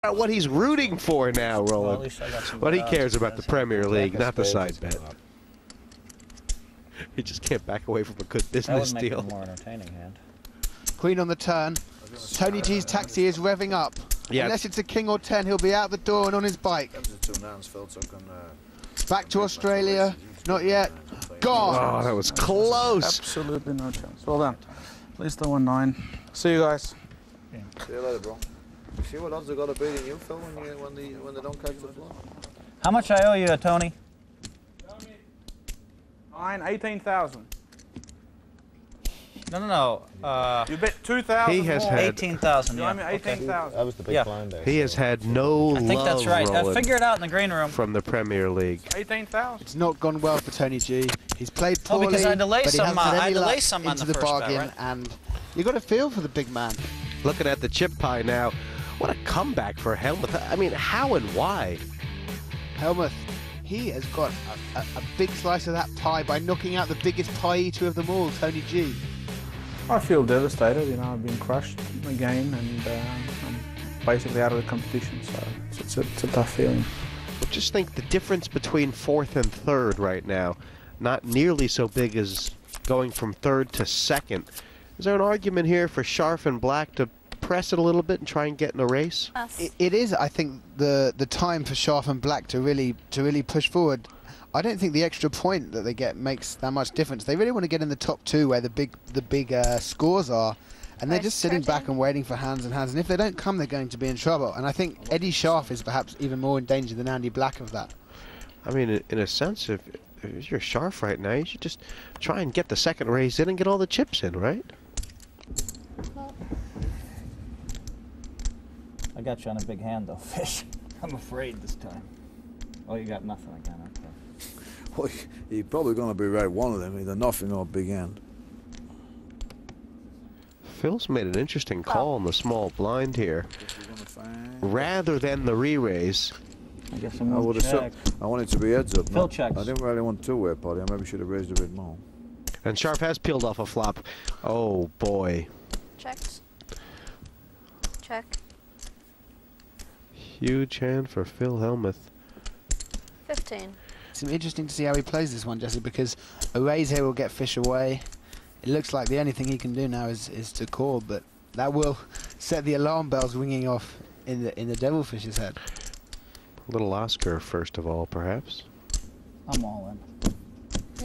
What he's rooting for now, Roland. Well, what he cares about the Premier League, not the side bet. He just can't back away from a good business that would make deal. it a more entertaining hand. Queen on the turn. Tony G's taxi is revving up. Yeah. Unless it's a king or 10, he'll be out the door and on his bike. Back to Australia. Not yet. Gone. Oh, that was close. Absolutely no chance. Well done. At least I won 9. See you guys. Yeah. See you later, bro. You see what odds they got of beating you, Phil, when they don't catch the floor? How much I owe you, Tony? 18,000. No. You bet 2,000. He has had 18,000. You owe me 18,000. That was the big blind day. He has had no I think that's right. Roland, Figure it out in the green room. from the Premier League. 18,000. It's not gone well for Tony G. He's played Oh, poorly, because I delay but he some, hasn't had I any delay luck some on into the the first bet, bargain, right? and you got to feel for the big man. Looking at the chip pie now, what a comeback for Helmuth. I mean, how and why? Helmuth, he has got a big slice of that pie by knocking out the biggest pie eater of them all, Tony G. I feel devastated. You know, I've been crushed again, and I'm basically out of the competition. So it's a tough feeling. But just think the difference between 4th and 3rd right now, not nearly so big as going from 3rd to 2nd. Is there an argument here for Scharf and Black to press it a little bit and try and get in a race? It is, I think, the time for Scharf and Black to really push forward. I don't think the extra point that they get makes that much difference. They really want to get in the top 2 where the big scores are, and they're just sitting back and waiting for hands and hands. And if they don't come, they're going to be in trouble. And I think Eddie Scharf is perhaps even more in danger than Andy Black of that. I mean, in a sense, if you're Scharf right now, you should just try and get the 2nd race in and get all the chips in, right? I got you on a big hand, though, Fish. I'm afraid this time. Oh, you got nothing again, okay. Well, you're probably going to be right one of them, either nothing or big end. Phil's made an interesting call on the small blind here. Rather than the re-raise. I guess I'm going to check. I want it to be heads up. Phil checks. I didn't really want two-way party. I maybe should have raised a bit more. And Scharf has peeled off a flop. Oh, boy. Checks. Check. Huge hand for Phil Helmuth. 15. It's interesting to see how he plays this one, Jesse, because a raise here will get Fish away. It looks like the only thing he can do now is to call, but that will set the alarm bells ringing off in the Devilfish's head. Little Oscar, first of all, perhaps. I'm all in.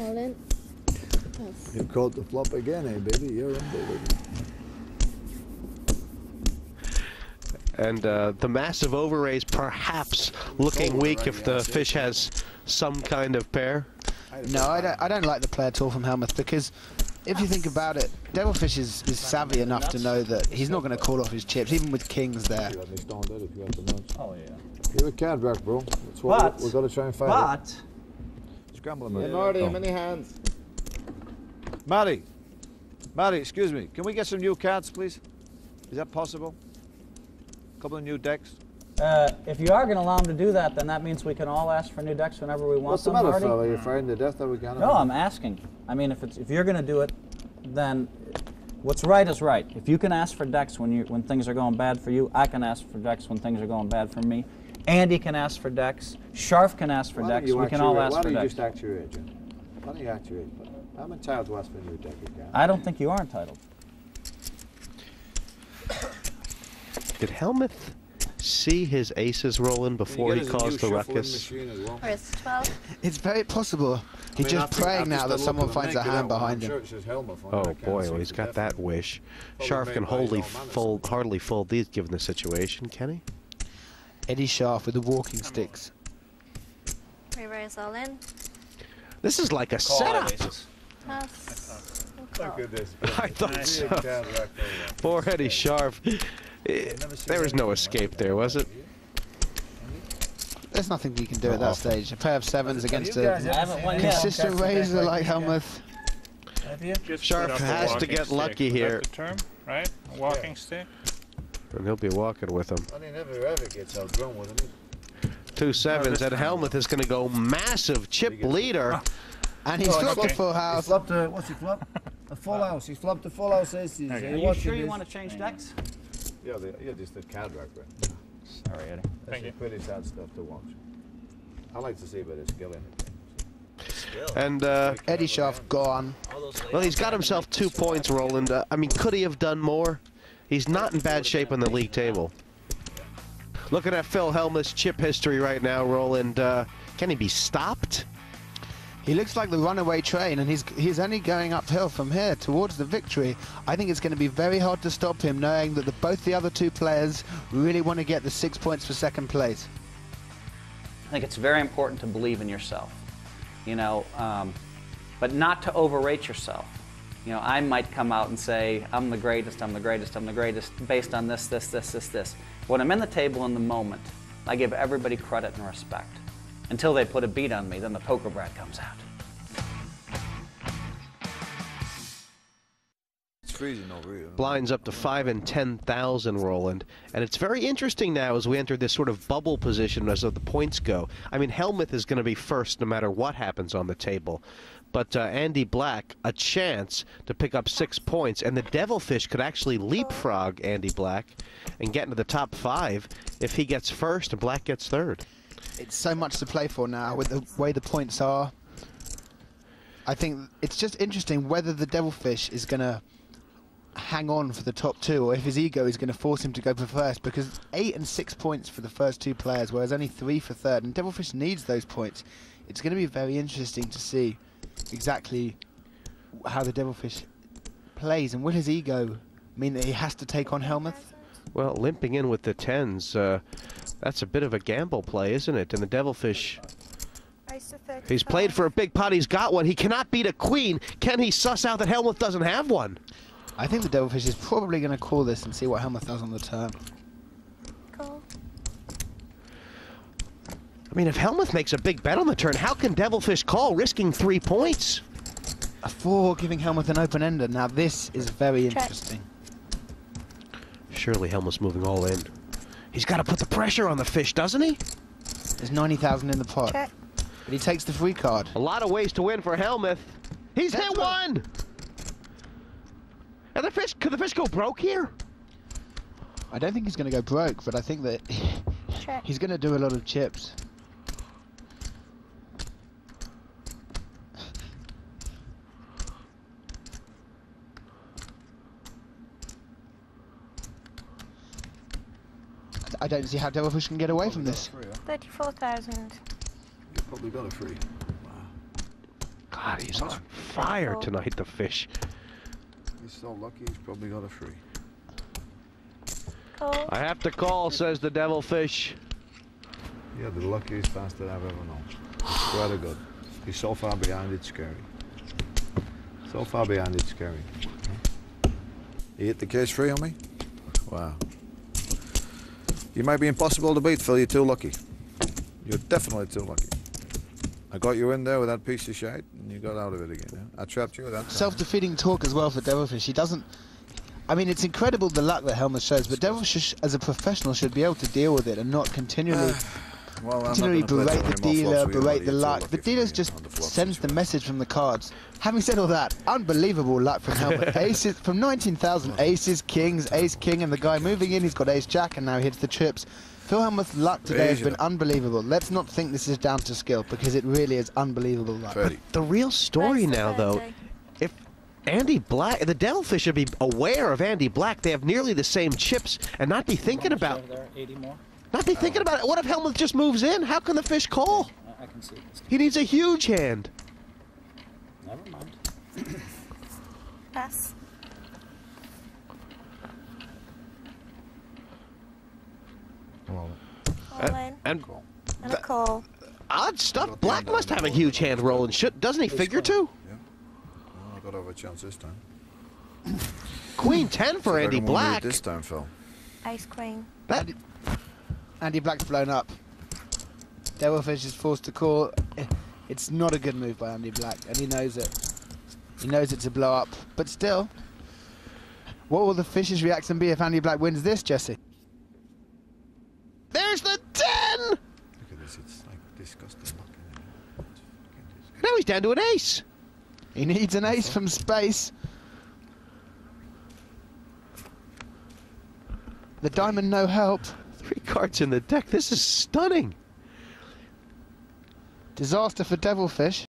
All in. You caught the flop again, eh, baby? You're in, baby. And the massive overraise perhaps looking weak if the Fish has some kind of pair. No, I don't like the play at all from Helmuth, because if you think about it, Devilfish is savvy enough to know that he's not going to call off his chips, even with kings there. Oh, yeah. You're a card rack, bro. That's what we've got to try and find. But Scramble him. Hey, Marty, many hands. Marty, excuse me. Can we get some new cards, please? Is that possible? A couple of new decks. if you are going to allow him to do that, then that means we can all ask for new decks whenever we want. What's the them, matter, Marty? fella? You're fighting to death that we can? No, I'm asking. I mean, if you're going to do it, then what's right is right. If you can ask for decks when things are going bad for you, I can ask for decks when things are going bad for me. Andy can ask for decks. Scharf can ask for decks. We can all ask for decks. Why don't you just act your age? Why don't you act your age? I'm entitled to ask for a new deck again. I don't think you are entitled. Did Helmuth see his aces rolling before he caused the ruckus? Or it's 12. It's very possible. He's just praying now that someone finds a hand behind him. Oh boy, well, he's got that wish. Scharf can hardly fold these given the situation, can he? Eddie Scharf with the walking sticks. Re-raise all in. This is like a setup. Pass. Look at this. I thought so. Poor Eddie Scharf. There was no escape there, was it? There's nothing you can do at that stage. A pair of sevens against a consistent raiser like Helmuth. Scharf has to get lucky here. That's the term, right? A walking stick. And he'll be walking with him. And he never ever gets outgrown with him. 2 sevens, and Helmuth is going to go massive chip leader. And he's flopped a full house. He flopped a, what's he flopped? A full house. He's flopped a full house aces. Are you sure you want to change decks? Yeah, just the card rack, right? Sorry, Eddie. That's pretty sad stuff to watch. I like to see a bit of skill in it. And Eddie Scharf gone. well, he's got himself 2 points, Roland. I mean, could he have done more? He's not in bad shape on the league table. Looking at Phil Hellmuth's chip history right now, Roland. Can he be stopped? He looks like the runaway train, and he's only going uphill from here towards the victory. I think it's going to be very hard to stop him, knowing that both the other two players really want to get the 6 points for second place. I think it's very important to believe in yourself, you know, but not to overrate yourself. You know, I might come out and say, I'm the greatest, I'm the greatest, I'm the greatest, based on this, this, this, this, this. When I'm in the table in the moment, I give everybody credit and respect. Until they put a beat on me, then the poker brat comes out. It's freezing over here. Blinds up to 5 and 10,000, Roland. And it's very interesting now as we enter this sort of bubble position as the points go. I mean, Hellmuth is going to be first no matter what happens on the table. But Andy Black, a chance to pick up 6 points. And the Devilfish could actually leapfrog Andy Black and get into the top 5 if he gets first and Black gets third. It's so much to play for now with the way the points are. I think it's just interesting whether the Devilfish is going to hang on for the top 2 or if his ego is going to force him to go for first, because 8 and 6 points for the first 2 players, whereas only 3 for third, and Devilfish needs those points. It's going to be very interesting to see exactly how the Devilfish plays, and will his ego mean that he has to take on Hellmuth? Well, limping in with the 10s, that's a bit of a gamble play, isn't it? And the Devilfish, he's played for a big pot, he's got one. He cannot beat a queen. Can he suss out that Hellmuth doesn't have one? I think the Devilfish is probably going to call this and see what Hellmuth does on the turn. Cool. I mean, if Hellmuth makes a big bet on the turn, how can Devilfish call, risking 3 points? A 4 giving Hellmuth an open-ender. Now this is very interesting. Surely Hellmuth's moving all in. He's got to put the pressure on the fish, doesn't he? There's 90,000 in the pot. Check. But he takes the free card. A lot of ways to win for Hellmuth. He's hit one! And the fish, could the fish go broke here? I don't think he's going to go broke, but I think that Check. he's going to do a lot of chips. I don't see how Devilfish can get away from this. 34,000. You probably got a free. Wow. God, he's on fire tonight, the fish. He's so lucky he's probably got a free. Cool. I have to call, says the Devilfish. Yeah, the luckiest bastard I've ever known. Swear to God. He's so far behind, it's scary. So far behind, it's scary. He hit the case free on me? Wow. You might be impossible to beat, Phil. You're too lucky. You're definitely too lucky. I got you in there with that piece of shite, and you got out of it again. Yeah? I trapped you with that. Self-defeating talk as well for Devilfish. He doesn't... I mean, it's incredible the luck that Hellmuth shows, but Devilfish, as a professional, should be able to deal with it and not continually... berate the dealer, berate the luck. The dealer just sends the message from the cards. Having said all that, unbelievable luck from Hellmuth. Aces from 19,000, aces, kings, ace, king, and the guy moving in, he's got ace, jack, and now he hits the trips. Phil Hellmuth's luck today has been unbelievable. Let's not think this is down to skill, because it really is unbelievable luck. But the real story now, though, if Andy Black, the Devilfish should be aware of Andy Black. They have nearly the same chips, and not be thinking about... 80 more? Not be thinking about it. What if Hellmuth just moves in? How can the fish call? I can see this. He needs a huge hand. Never mind. Pass. All in. And And a call. odd stuff. Black must have a huge hand rolling. Doesn't he figure to? Yeah. Well, I got to have a chance this time. Queen 10 for Andy Black. This time, Phil. Ace queen. Andy Black's blown up. Devilfish is forced to call. It's not a good move by Andy Black, and he knows it. He knows it's a blow up, but still. What will the fish's reaction be if Andy Black wins this, Jesse? There's the 10! Look at this, it's like disgusting luck. Now he's down to an ace. He needs an ace from space. The diamond no help. 3 cards in the deck. This is stunning. Disaster for Devilfish.